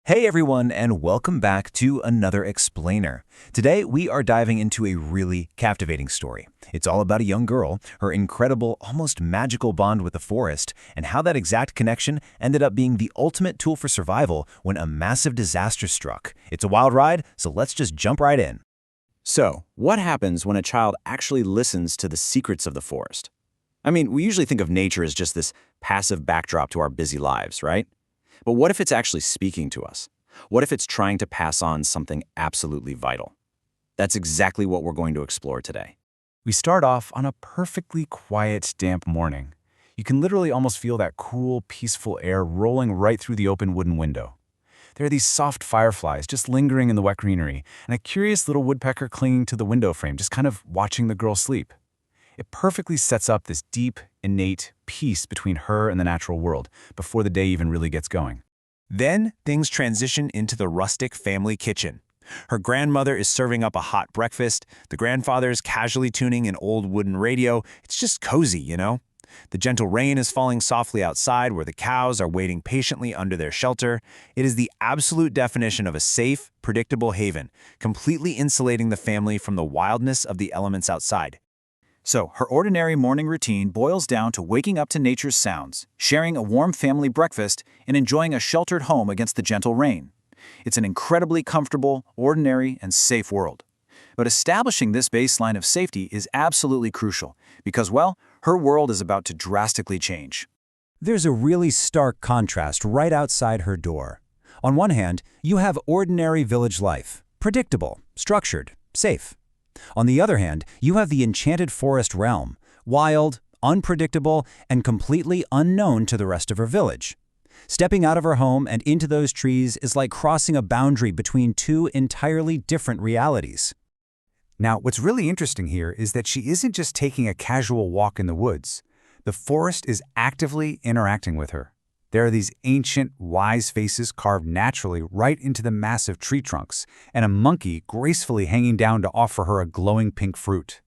Hey everyone, and welcome back to another explainer. Today we are diving into a really captivating story. It's all about a young girl, her incredible, almost magical bond with the forest, and how that exact connection ended up being the ultimate tool for survival when a massive disaster struck. It's a wild ride, so let's just jump right in. So, what happens when a child actually listens to the secrets of the forest? I mean, we usually think of nature as just this passive backdrop to our busy lives, right? But what if it's actually speaking to us? What if it's trying to pass on something absolutely vital? That's exactly what we're going to explore today. We start off on a perfectly quiet, damp morning. You can literally almost feel that cool, peaceful air rolling right through the open wooden window. There are these soft fireflies just lingering in the wet greenery, and a curious little woodpecker clinging to the window frame, just kind of watching the girl sleep. It perfectly sets up this deep, innate peace between her and the natural world before the day even really gets going. Then things transition into the rustic family kitchen. Her grandmother is serving up a hot breakfast, the grandfather's casually tuning an old wooden radio. It's just cozy, you know? The gentle rain is falling softly outside where the cows are waiting patiently under their shelter. It is the absolute definition of a safe, predictable haven, completely insulating the family from the wildness of the elements outside. So, her ordinary morning routine boils down to waking up to nature's sounds, sharing a warm family breakfast, and enjoying a sheltered home against the gentle rain. It's an incredibly comfortable, ordinary, and safe world. But establishing this baseline of safety is absolutely crucial because, well, her world is about to drastically change. There's a really stark contrast right outside her door. On one hand, you have ordinary village life, predictable, structured, safe. On the other hand, you have the enchanted forest realm, wild, unpredictable, and completely unknown to the rest of her village. Stepping out of her home and into those trees is like crossing a boundary between two entirely different realities. Now, what's really interesting here is that she isn't just taking a casual walk in the woods. The forest is actively interacting with her. There are these ancient, wise faces carved naturally right into the massive tree trunks, and a monkey gracefully hanging down to offer her a glowing pink fruit.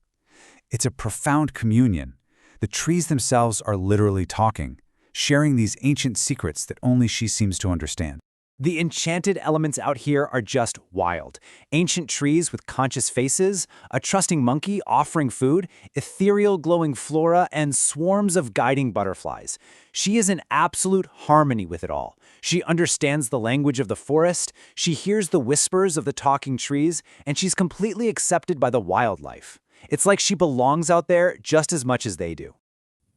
It's a profound communion. The trees themselves are literally talking, sharing these ancient secrets that only she seems to understand. The enchanted elements out here are just wild. Ancient trees with conscious faces, a trusting monkey offering food, ethereal glowing flora, and swarms of guiding butterflies. She is in absolute harmony with it all. She understands the language of the forest, she hears the whispers of the talking trees, and she's completely accepted by the wildlife. It's like she belongs out there just as much as they do.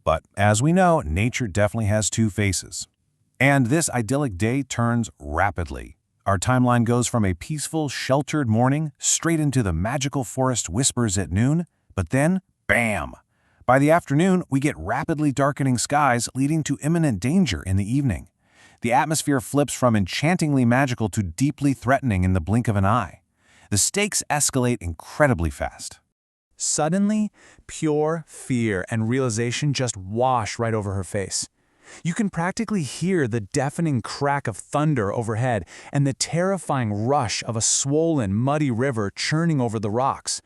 But as we know, nature definitely has two faces. And this idyllic day turns rapidly. Our timeline goes from a peaceful, sheltered morning straight into the magical forest whispers at noon, but then, bam! By the afternoon, we get rapidly darkening skies leading to imminent danger in the evening. The atmosphere flips from enchantingly magical to deeply threatening in the blink of an eye. The stakes escalate incredibly fast. Suddenly, pure fear and realization just wash right over her face. You can practically hear the deafening crack of thunder overhead and the terrifying rush of a swollen, muddy river churning over the rocks.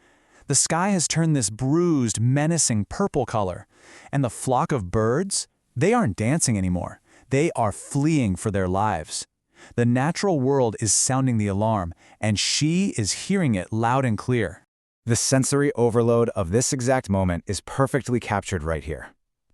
The sky has turned this bruised, menacing purple color. And the flock of birds? They aren't dancing anymore. They are fleeing for their lives. The natural world is sounding the alarm, and she is hearing it loud and clear. The sensory overload of this exact moment is perfectly captured right here.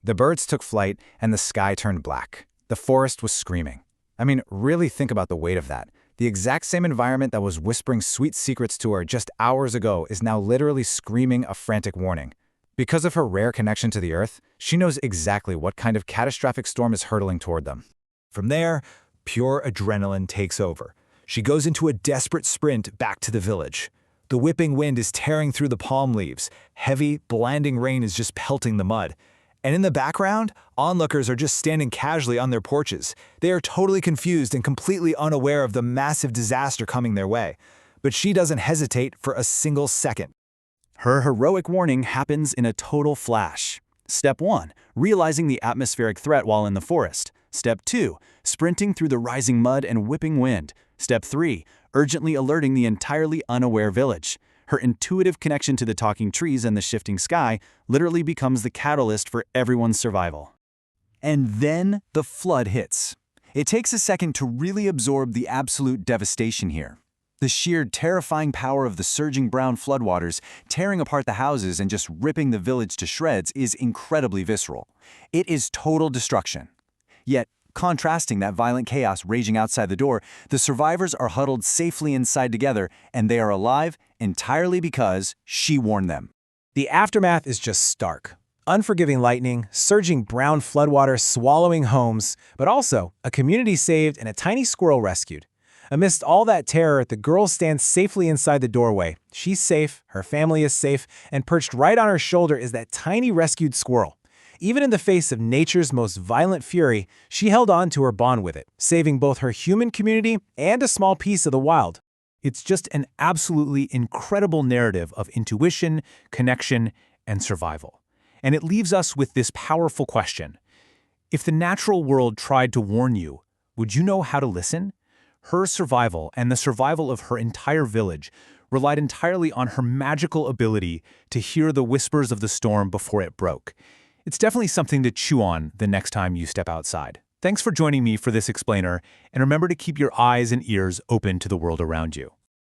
The birds took flight, and the sky turned black. The forest was screaming. I mean, really think about the weight of that. The exact same environment that was whispering sweet secrets to her just hours ago is now literally screaming a frantic warning. Because of her rare connection to the earth, she knows exactly what kind of catastrophic storm is hurtling toward them. From there, pure adrenaline takes over. She goes into a desperate sprint back to the village. The whipping wind is tearing through the palm leaves. Heavy, blinding rain is just pelting the mud. And in the background, onlookers are just standing casually on their porches. They are totally confused and completely unaware of the massive disaster coming their way. But she doesn't hesitate for a single second. Her heroic warning happens in a total flash. Step 1, realizing the atmospheric threat while in the forest. Step 2, sprinting through the rising mud and whipping wind. Step 3, urgently alerting the entirely unaware village. Her intuitive connection to the talking trees and the shifting sky literally becomes the catalyst for everyone's survival. And then the flood hits. It takes a second to really absorb the absolute devastation here. The sheer terrifying power of the surging brown floodwaters tearing apart the houses and just ripping the village to shreds is incredibly visceral. It is total destruction. Yet, contrasting that violent chaos raging outside the door, the survivors are huddled safely inside together, and they are alive entirely because she warned them. The aftermath is just stark. Unforgiving lightning, surging brown floodwater swallowing homes, but also a community saved and a tiny squirrel rescued. Amidst all that terror, the girl stands safely inside the doorway. She's safe, her family is safe, and perched right on her shoulder is that tiny rescued squirrel. Even in the face of nature's most violent fury, she held on to her bond with it, saving both her human community and a small piece of the wild. It's just an absolutely incredible narrative of intuition, connection, and survival. And it leaves us with this powerful question. If the natural world tried to warn you, would you know how to listen? Her survival and the survival of her entire village relied entirely on her magical ability to hear the whispers of the storm before it broke. It's definitely something to chew on the next time you step outside. Thanks for joining me for this explainer, and remember to keep your eyes and ears open to the world around you.